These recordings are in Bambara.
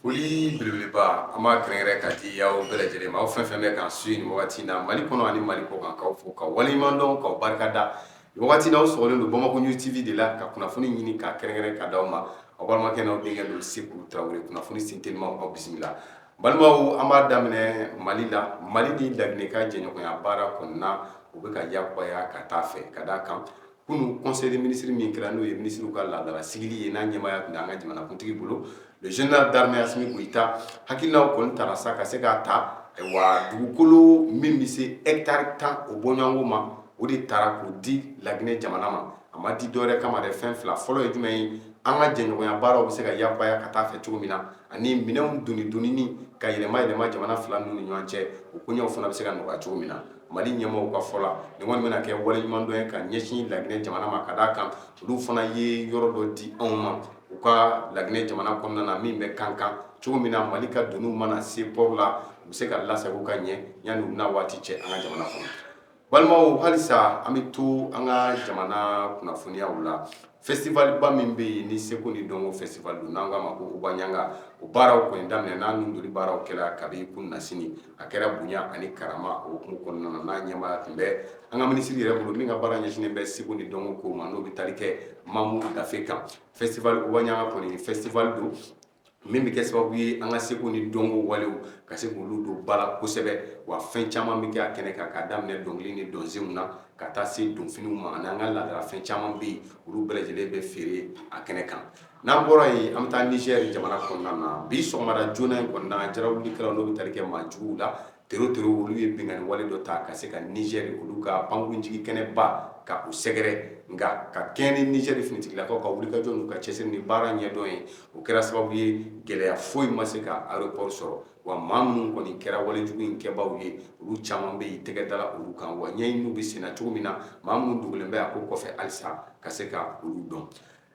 Foli belebeleba an b'a kɛrɛnkɛrɛn ka di aw bɛɛ lajɛlen ma aw fɛn fɛn bɛ k'an su nin wagati in na Mali kɔnɔ ani Mali kɔkan k'aw fo k'aw waleɲuman dɔn k'aw barikada nin wagati in na aw sɔgɔlen don Bamako News TV de la ka kunnafoni ɲini ka kɛrɛnkɛrɛn ka d'aw ma aw balimakɛ n'aw denkɛ don Seku Tarawele kunnafoni sen telimanw aw bisimila balimaw an b'a daminɛ Mali la Mali ni Laginɛ ka jɛɲɔgɔnya baara kɔnɔna u bɛ ka yakubaya ka taa fɛ ka d'a kan kunu conseil des ministres min kɛra n'o ye ministre ka laadala sigili ye n'a ɲɛmaya tun bɛ an ka jamanakuntigi bolo le général d'armée Assimi Goïta hakilinaw kɔni tara sa ka se k'a ta wa dugukolo min bɛ se hectare 10 o bɔɲɔgɔnko ma o de tara k'o di Laginɛ jamana ma a ma di dɔwɛrɛ kama dɛ fɛn fila fɔlɔ ye jumɛn ye an ka jɛɲɔgɔnya baaraw bɛ se ka yakubaya ka taa fɛ cogo min na ani minɛnw doni ka yɛlɛma jamana fila ninnu ni ɲɔgɔn cɛ o koɲɛw fana bɛ se ka nɔgɔya cogo min na Mali ɲɛmɔgɔw ka fɔ la nin kɔni bɛna kɛ waleɲumandɔn ye ka ɲɛsin Laginɛ jamana ma ka d'a kan olu fana ye yɔrɔ dɔ di anw ma u ka Laginɛ jamana kɔnɔna na min bɛ kankan cogo min na Mali ka doniw mana se port la u bɛ se ka lasago ka ɲɛ yanni u bɛna waati cɛ an ka jamana kɔnɔ balimaw halisa an bɛ to an ka jamana kunnafoniyaw la festival ba min bɛ yen ni Seko ni Dɔnko festival don n'an k'a ma ko Ubaɲanga o baaraw kɔni daminɛ n'a nudoli baaraw kɛra kabi kunun na sini a kɛra bonya ani karama o hukumu kɔnɔna na n'a ɲɛmaya tun bɛ an ka minisiri yɛrɛ bolo min ka baara ɲɛsinnen bɛ Seko ni Dɔnko ko ma n'o bɛ tali kɛ Mamu Dafe kan festival Ubaɲanga kɔni festival don min bɛ kɛ sababu ye an ka Seko ni Dɔnko walew ka se k'olu don ba la kosɛbɛ wa fɛn caman bɛ kɛ a kɛnɛ kan k'a daminɛ dɔnkili ni dɔnsenw na ka taa se donfiniw ma ani an ka laadala fɛn caman bɛ yen olu bɛɛ lajɛlen bɛ feere a kɛnɛ kan n'an bɔra yen an bɛ taa Niger jamana kɔnɔna na bi sɔgɔmada joona in kɔnɔna jarawulikɛlaw n'o bɛ tali kɛ maajuguw la tero olu ye bingani wale dɔ ta ka se ka Niger olu ka pankurunjigi kɛnɛba ka u sɛgɛrɛ nka ka kɛɲɛ ni Niger finitigilakaw ka wulikajɔ n'u ka cɛsiri ni baara ɲɛdɔn ye o kɛra sababu ye gɛlɛya foyi ma se ka aéroport sɔrɔ wa maa minnu kɔni kɛra walejugu in kɛbaaw ye olu caman bɛ yen tɛgɛ dala olu kan wa ɲɛɲiniw bɛ senna cogo min na maa minnu dogolen bɛ a ko kɔfɛ halisa ka se ka olu dɔn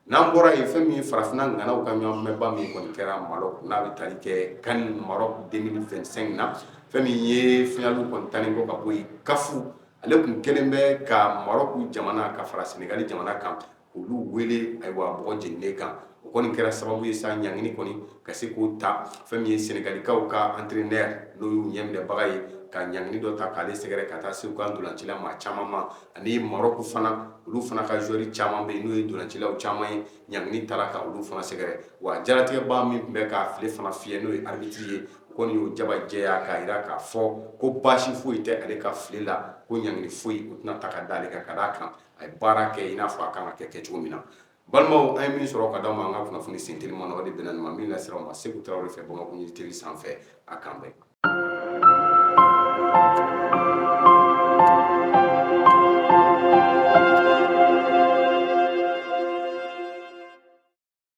n'an bɔra yen fɛn min ye farafinna ŋanaw ka ɲɔgɔnmɛba min kɔni kɛra Maroc n'a bɛ tali kɛ CAN Maroc 2025 na fɛn min ye finaliw kɔni talen kɔ ka bɔ yen kafu ale tun kɛlen bɛ ka Maroc jamana ka fara Senegali jamana kan olu wele ayiwa bɔgɔ jeninen kan o kɔni kɛra sababu ye sa ɲangini kɔni ka se k'o ta fɛn min ye Senegalikaw ka entraîneur n'o y'u ɲɛminɛbaga ye ka ɲangini dɔ ta k'ale sɛgɛrɛ ka taa se u ka ntolancila maa caman ma ani Maroc fana olu fana ka joueur caman bɛ yen n'o ye ntolancilaw caman ye ɲangini taara ka olu fana sɛgɛrɛ wa jaratigɛba min tun bɛ k'a file fana fiyɛ n'o ye arbitre ye kɔni y'o jabajɛya k'a jira k'a fɔ ko baasi foyi tɛ ale ka file la ko ɲangini foyi o tɛna ta ka d'ale kan ka d'a kan a ye baara kɛ i n'a fɔ a kan ka kɛ cogo min na balimaw an ye min sɔrɔ ka d'aw ma an ka kunnafoni sen teliman na o de bɛnna nin ma min lasera ma Seku Tarawele fɛ Bamako News TV sanfɛ a kan bɛn